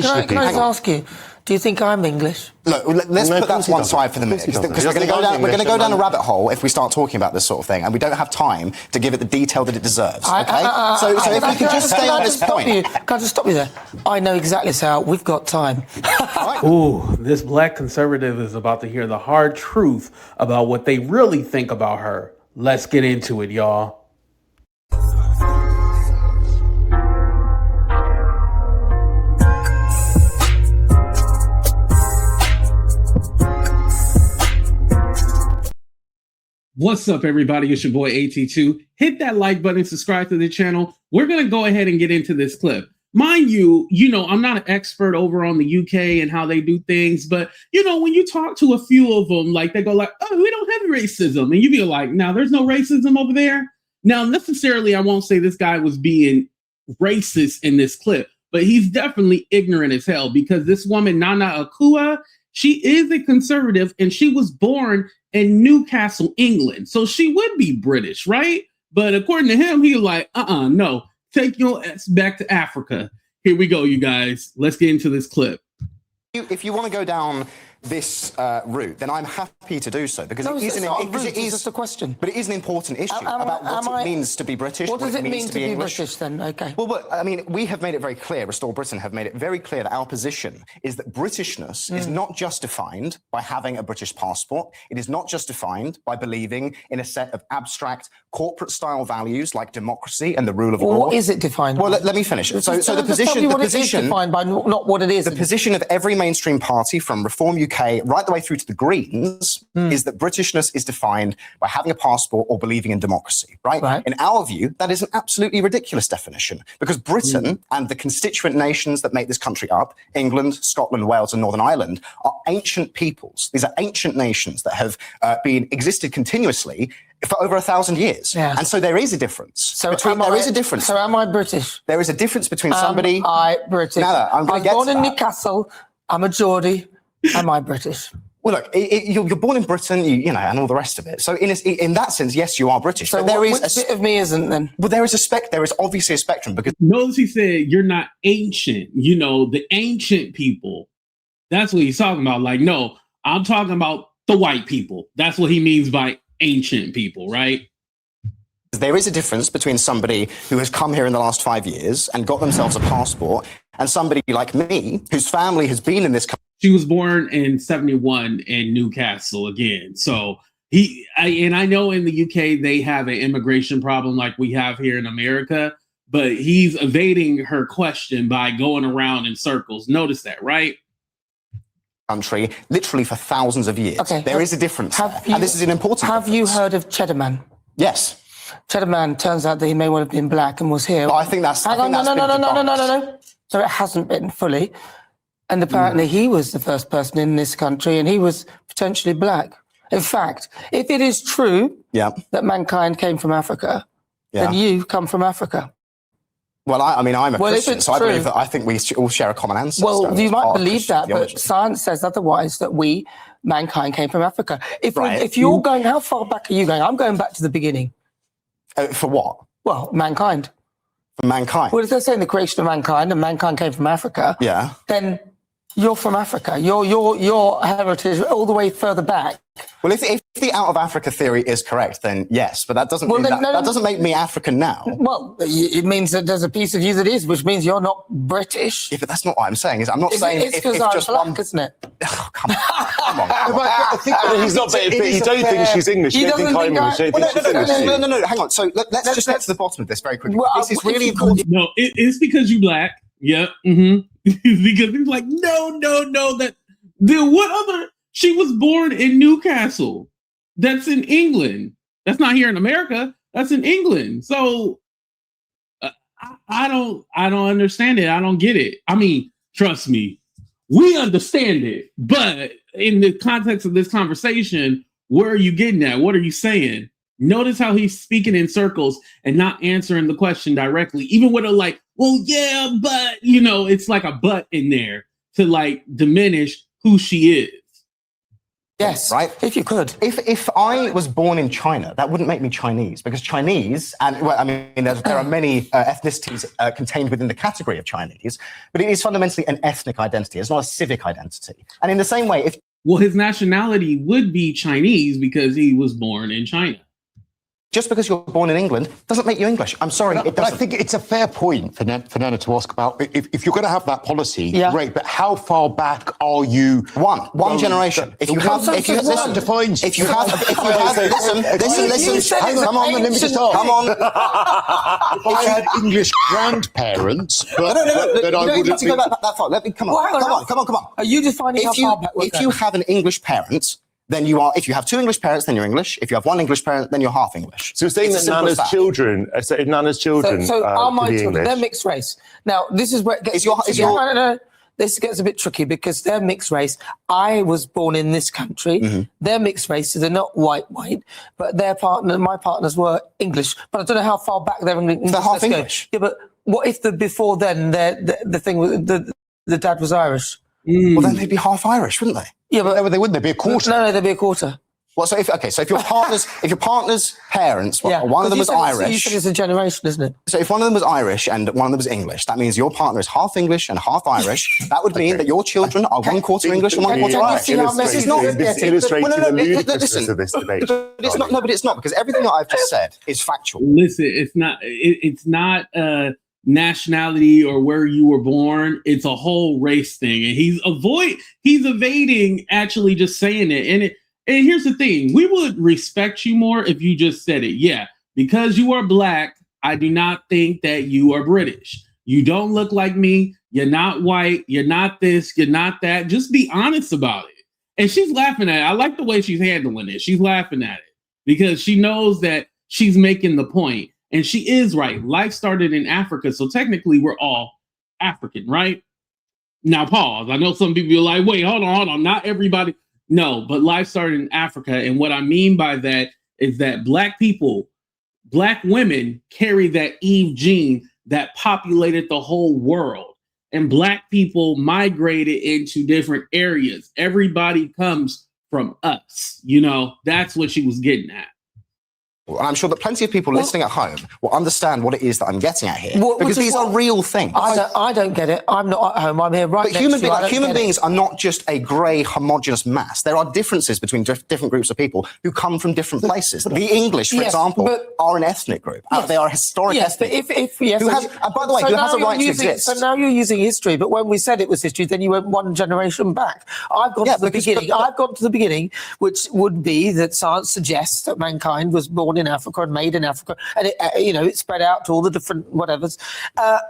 Can I just ask you, do you think I'm English? Look, let's put that to one side for the minute, because we're going to go down a rabbit hole if we start talking about this sort of thing, and we don't have time to give it the detail that it deserves, okay? So if we could just stay on this point. Can I just stop you there? I know exactly, Sal. We've got time. Ooh, this black conservative is about to hear the hard truth about what they really think about her. Let's get into it, y'all. What's up, everybody? It's your boy AT2. Hit that like button, subscribe to the channel. We're going to go ahead and get into this clip. Mind you, I'm not an expert over on the UK and how they do things, but, when you talk to a few of them, like, they go like, oh, we don't have racism. And you be like, now, there's no racism over there. Now, necessarily, I won't say this guy was being racist in this clip, but he's definitely ignorant as hell, because this woman, Nana Akua, she is a conservative, and she was born in Newcastle, England. So she would be British, right? But according to him, he's like, no, take your ass back to Africa. Here we go, you guys. Let's get into this clip. If you want to go down this route, then I'm happy to do so, because it's just a question. But it is an important issue about what it means to be British. What does it mean to be English. British then? Okay. Well, I mean, we have made it very clear, Restore Britain have made it very clear that our position is that Britishness is not just defined by having a British passport. It is not just defined by believing in a set of abstract corporate-style values like democracy and the rule of law. What is it defined by? Well, let me finish. So the position is defined by, not what it is. The position of every mainstream party, from Reform UK right the way through to the Greens, is that Britishness is defined by having a passport or believing in democracy, right? In our view, that is an absolutely ridiculous definition, because Britain and the constituent nations that make this country up, England, Scotland, Wales, and Northern Ireland, are ancient peoples. These are ancient nations that have existed continuously for over 1,000 years. Yeah. And so there is a difference. There is a difference. So am I British? There is a difference between somebody... Am I British? No, I'm going to get to that. I was born in Newcastle. I'm a Geordie. Am I British? Well, look, you're born in Britain, and all the rest of it. So in that sense, yes, you are British. So but which bit of me isn't then? Well, there is obviously a spectrum, because... Notice he said, you're not ancient. The ancient people. That's what he's talking about. Like, no, I'm talking about the white people. That's what he means by ancient people, right? There is a difference between somebody who has come here in the last 5 years and got themselves a passport, and somebody like me, whose family has been in this country. She was born in 71 in Newcastle again. So I know in the UK they have an immigration problem like we have here in America, but he's evading her question by going around in circles. Notice that, right? Country, literally for thousands of years. Okay, there is a difference there, and this is an important difference. Have you heard of Cheddar Man? Yes. Cheddar Man, turns out that he may well have been black and was here. Oh, I think that's... No. So it hasn't been fully. And apparently he was the first person in this country, and he was potentially black. In fact, if it is true that mankind came from Africa, then you come from Africa. Well, I'm a Christian, so I think we all share a common ancestor. Well, you might believe that, but science says otherwise, that mankind came from Africa. If you're going, how far back are you going? I'm going back to the beginning. For what? Well, mankind. For mankind? Well, if they're saying the creation of mankind, and mankind came from Africa, then you're from Africa. Your heritage all the way further back. Well, if the out of Africa theory is correct, then yes, but that doesn't that doesn't make me African now. Well, it means that there's a piece of you that is, which means you're not British. Yeah, but that's not what I'm saying. I'm not saying it's because I'm just black, isn't it? Oh, come on. I think he's not. But you don't think she's English. You don't think I'm English. No. Hang on. So let's just get to the bottom of this very quickly. This is really important. No, it's because you black. Yeah. Because he's like, no. Then what other? She was born in Newcastle. That's in England. That's not here in America. That's in England. So I don't understand it. I don't get it. I mean, trust me, we understand it. But in the context of this conversation, where are you getting at? What are you saying? Notice how he's speaking in circles and not answering the question directly, even with a like, well, yeah, but, it's like a but in there to like diminish who she is. Yes, right. If you could. If I was born in China, that wouldn't make me Chinese, because Chinese, and well, I mean, there are many ethnicities contained within the category of Chinese, but it is fundamentally an ethnic identity. It's not a civic identity. And in the same way, if his nationality would be Chinese because he was born in China. Just because you're born in England doesn't make you English. I'm sorry, but I think it's a fair point for Nana to ask about. If you're going to have that policy, great, but how far back are you? One generation. Listen, come on, let me just talk. Come on. If I had English grandparents, but I wouldn't have to go back that far. Come on. Are you defining how far back? If you have an English parent, then you are. If you have two English parents, then you're English. If you have one English parent, then you're half English. So you're saying that Nana's children, So are my children? They're mixed race. Now this is where it gets. No. This gets a bit tricky because they're mixed race. I was born in this country. Mm-hmm. They're mixed race, so they're not white, but my partners were English. But I don't know how far back they're English. They're half English. Yeah, but what if before then the thing was the dad was Irish? Well, then they'd be half Irish, wouldn't they? Yeah, but they wouldn't. They'd be a quarter. No, they'd be a quarter. Well, so if your partner's parents, one of them was Irish. You said it's a generation, isn't it? So if one of them was Irish and one of them was English, that means your partner is half English and half Irish. That would mean that your children are 1/4 English and 1/4 Irish. This is not illustrating the ludicrousness of this debate. But it's not, because everything that I've just said is factual. Listen, it's not nationality or where you were born. It's a whole race thing, and he's evading actually just saying it. And here's the thing: we would respect you more if you just said it. Yeah, because you are black, I do not think that you are British. You don't look like me. You're not white. You're not this. You're not that. Just be honest about it. And she's laughing at it. I like the way she's handling it. She's laughing at it because she knows that she's making the point. And she is right. Life started in Africa. So technically we're all African, right? Now pause. I know some people are like, wait, hold on. Not everybody. No, but life started in Africa. And what I mean by that is that black women carry that Eve gene that populated the whole world. And black people migrated into different areas. Everybody comes from us. That's what she was getting at. I'm sure that plenty of people listening at home will understand what it is that I'm getting at here, because these are real things. I don't get it. I'm not at home. I'm here right next to you. Human beings are not just a grey, homogenous mass. There are differences between different groups of people who come from different places. The English, for example, are an ethnic group. They are a historic ethnic group. And by the way, who has a right to exist. So now you're using history, but when we said it was history, then you went one generation back. I've gone to the beginning. I've gone to the beginning, which would be that science suggests that mankind was born in Africa and made in Africa, and it spread out to all the different whatevers.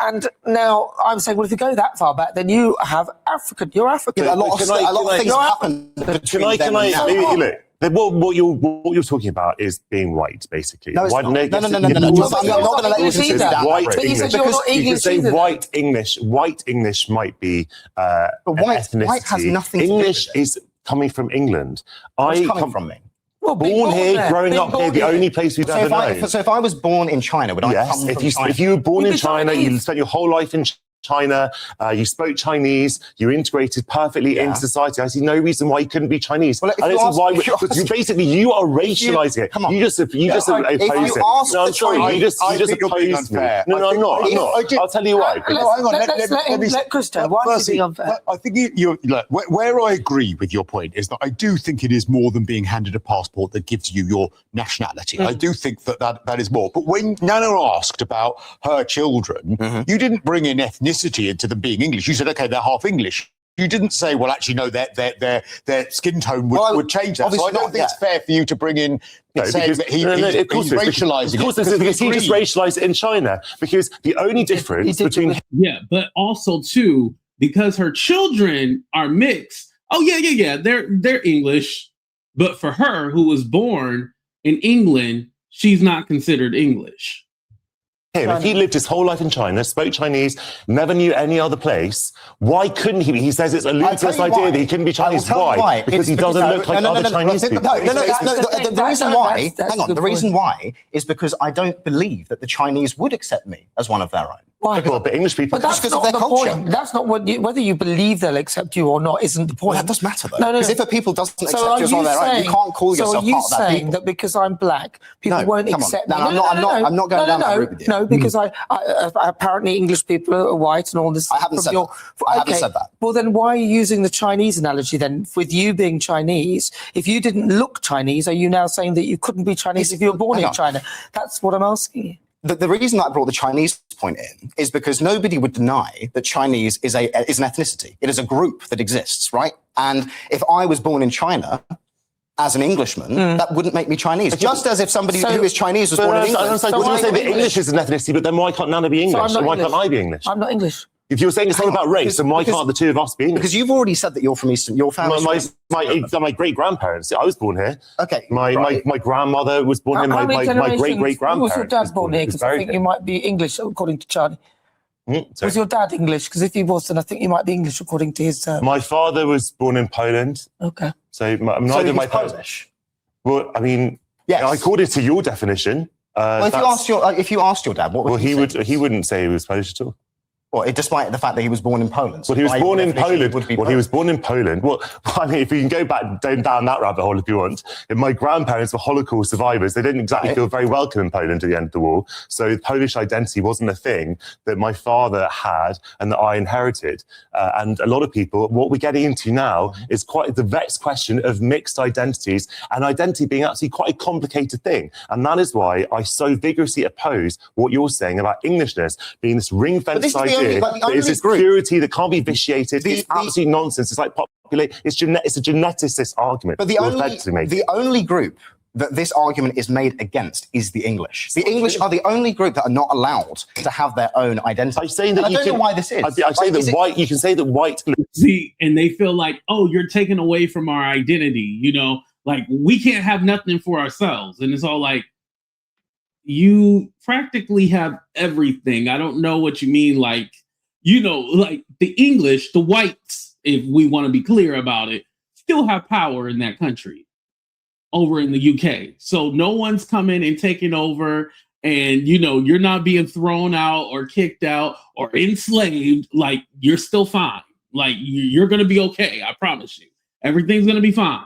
And now I'm saying, well, if you go that far back, then you have African. You're African. A lot of things happen. What you're talking about is being white, basically. No, I'm not going to let you say that. White English. You can say white English. White English might be but ethnicity. White has nothing to do with English is coming from England. I come from me. Well, born here, growing up here, the only place we've ever known. So if I was born in China, would I come from China? If you were born in China, you spent your whole life in China, you spoke Chinese, you integrated perfectly into society. I see no reason why you couldn't be Chinese. Well, you are racializing it. Come on. You just oppose it. No, I'm sorry, you just oppose me. No, I'm not. I'll tell you why. Hang on, let Chris tell. Why is he being unfair? I think where I agree with your point is that I do think it is more than being handed a passport that gives you your nationality. I do think that is more. But when Nana asked about her children, you didn't bring in ethnicity into them being English. You said, okay, they're half English. You didn't say, well, actually, no, their skin tone would change that. So I don't think it's fair for you to bring in saying that he's racializing it. Of course, because he just racialized it in China. Because the only difference between... Yeah, but also, too, because her children are mixed. Oh, yeah. They're English. But for her, who was born in England, she's not considered English. If he lived his whole life in China, spoke Chinese, never knew any other place, why couldn't he be? He says it's a ludicrous idea that he couldn't be Chinese. Why? Because he doesn't look like other Chinese people. The reason why is because I don't believe that the Chinese would accept me as one of their own. Why? Well, but English people... But that's because not of their the culture. point. That's not what whether you believe they'll accept you or not isn't the point. Well, that does matter, though. No. Because if a people doesn't accept you as on their own, you can't call yourself part of that people. That because I'm black, people won't accept me? No, I'm not going down that route with you. No, because apparently English people are white and all this. I haven't said that. I haven't said that. Well, then why are you using the Chinese analogy then? With you being Chinese, if you didn't look Chinese, are you now saying that you couldn't be Chinese if you were born in China? That's what I'm asking you. The reason that I brought the Chinese point in is because nobody would deny that Chinese is an ethnicity. It is a group that exists, right? And if I was born in China as an Englishman, that wouldn't make me Chinese. Just as if somebody who is Chinese was born in England. So you say that English is an ethnicity, but then why can't Nana be English? So why can't I be English? I'm not English. If you were saying something about race, then why can't the two of us be English? Because you've already said that you're from Eastern. Your family. My great grandparents. I was born here. Okay. My grandmother was born here. My great great grandparents. Was your dad born here? Because I think you might be English according to Charlie. Was your dad English? Because if he was, then I think you might be English according to his. My father was born in Poland. Okay. So neither my Polish. Well, I mean, yes. According to your definition. Well, if you asked your dad, what would he wouldn't say he was Polish at all. Well, despite the fact that he was born in Poland. Well, he was born in Poland. He was born in Poland. Well, I mean, if you can go back down that rabbit hole if you want. If my grandparents were Holocaust survivors, they didn't exactly feel very welcome in Poland at the end of the war. So Polish identity wasn't a thing that my father had and that I inherited. And a lot of people, what we're getting into now is quite the vexed question of mixed identities and identity being actually quite a complicated thing. And that is why I so vigorously oppose what you're saying about Englishness being this ring-fenced idea. It's this purity that can't be vitiated. It's absolute nonsense. It's like it's a geneticist argument. But the only group that this argument is made against is the English. The English are the only group that are not allowed to have their own identity. I'm saying that I don't know why this is. I say that white. You can say that white. See, and they feel like, oh, you're taking away from our identity. You know, like we can't have nothing for ourselves, and it's all like. You practically have everything. I don't know what you mean. Like, you know, like the English, the whites, if we want to be clear about it, still have power in that country over in the UK. So no one's coming and taking over and, you know, you're not being thrown out or kicked out or enslaved. Like you're still fine. Like you're going to be okay. I promise you. Everything's going to be fine.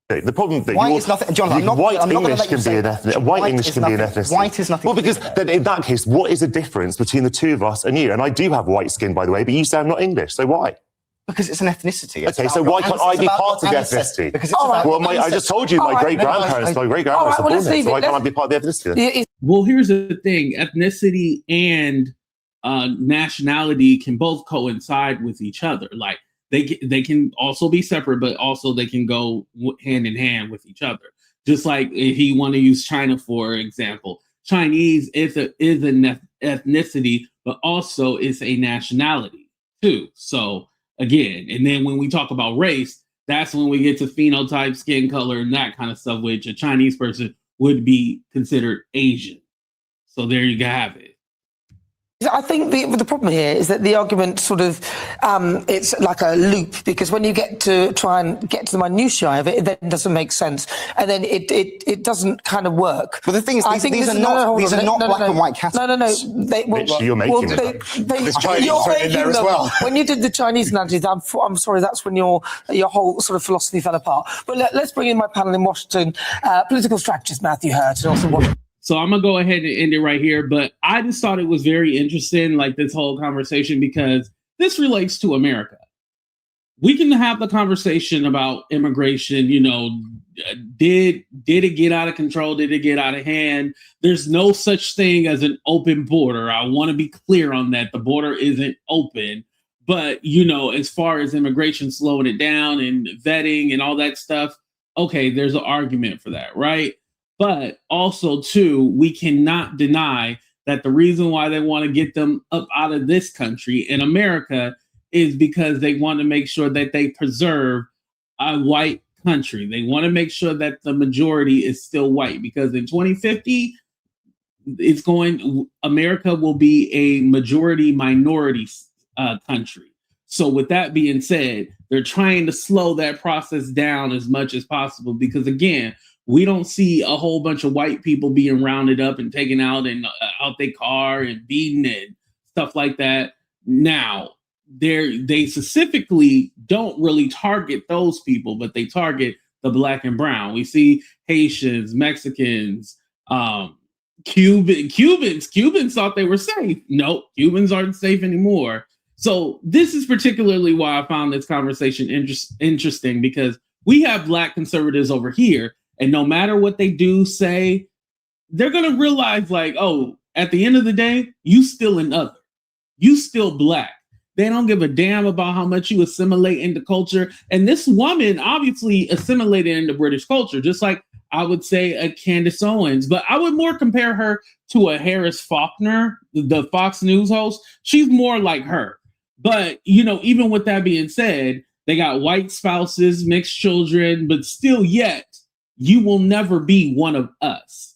The problem that white is nothing, John. White English can be an ethnicity. White English can be an ethnicity. White is nothing. Well, because then in that case, what is the difference between the two of us and you? And I do have white skin, by the way, but you say I'm not English. So why? Because it's an ethnicity. Okay, so why can't I be part of the ethnicity? Because it's about I just told you my great grandparents are born there, so why can't I be part of the ethnicity? Well, here's the thing: ethnicity and nationality can both coincide with each other. Like. They can also be separate, but also they can go hand in hand with each other. Just like if you want to use China, for example, Chinese is an ethnicity, but also is a nationality too. So again, and then when we talk about race, that's when we get to phenotype, skin color, and that kind of stuff, which a Chinese person would be considered Asian. So there you have it. I think the problem here is that the argument sort of, it's like a loop, because when you get to try and get to the minutiae of it, it then doesn't make sense. And then it doesn't kind of work. But the thing is, these are not black and white categories. No. You're making it. When you did the Chinese analogy, I'm sorry, that's when your whole sort of philosophy fell apart. But let's bring in my panel in Washington, political strategist Matthew Hurt, and also Washington. So I'm going to go ahead and end it right here. But I just thought it was very interesting, like this whole conversation, because this relates to America. We can have the conversation about immigration. You know, did it get out of control? Did it get out of hand? There's no such thing as an open border. I want to be clear on that. The border isn't open. But, you know, as far as immigration slowing it down and vetting and all that stuff, okay, there's an argument for that, right? But also, too, we cannot deny that the reason why they want to get them up out of this country in America is because they want to make sure that they preserve a white country. They want to make sure that the majority is still white, because in 2050, America will be a majority minority country. So with that being said, they're trying to slow that process down as much as possible, because again, We don't see a whole bunch of white people being rounded up and taken out and out their car and beaten and stuff like that. Now, they specifically don't really target those people, but they target the black and brown. We see Haitians, Mexicans, Cubans thought they were safe. Nope, Cubans aren't safe anymore. So this is particularly why I found this conversation interesting, because we have black conservatives over here, and no matter what they do say, they're going to realize, like, oh, at the end of the day, you still an other. You still black. They don't give a damn about how much you assimilate into culture. And this woman obviously assimilated into British culture, just like I would say a Candace Owens. But I would more compare her to a Harris Faulkner, the Fox News host. She's more like her. But, you know, even with that being said, they got white spouses, mixed children, but still yet, you will never be one of us.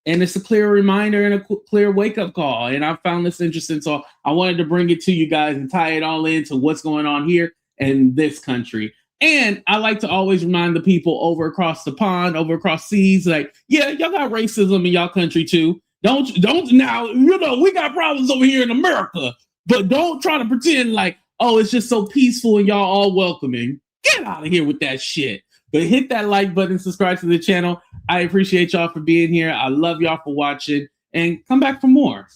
And it's a clear reminder and a clear wake-up call. And I found this interesting, so I wanted to bring it to you guys and tie it all into what's going on here in this country. And I like to always remind the people over across the pond, over across seas, like, yeah, y'all got racism in y'all country too. Don't now, you know, we got problems over here in America, but don't try to pretend like, oh, it's just so peaceful and y'all all welcoming. Get out of here with that shit. But hit that like button, subscribe to the channel. I appreciate y'all for being here. I love y'all for watching, and come back for more.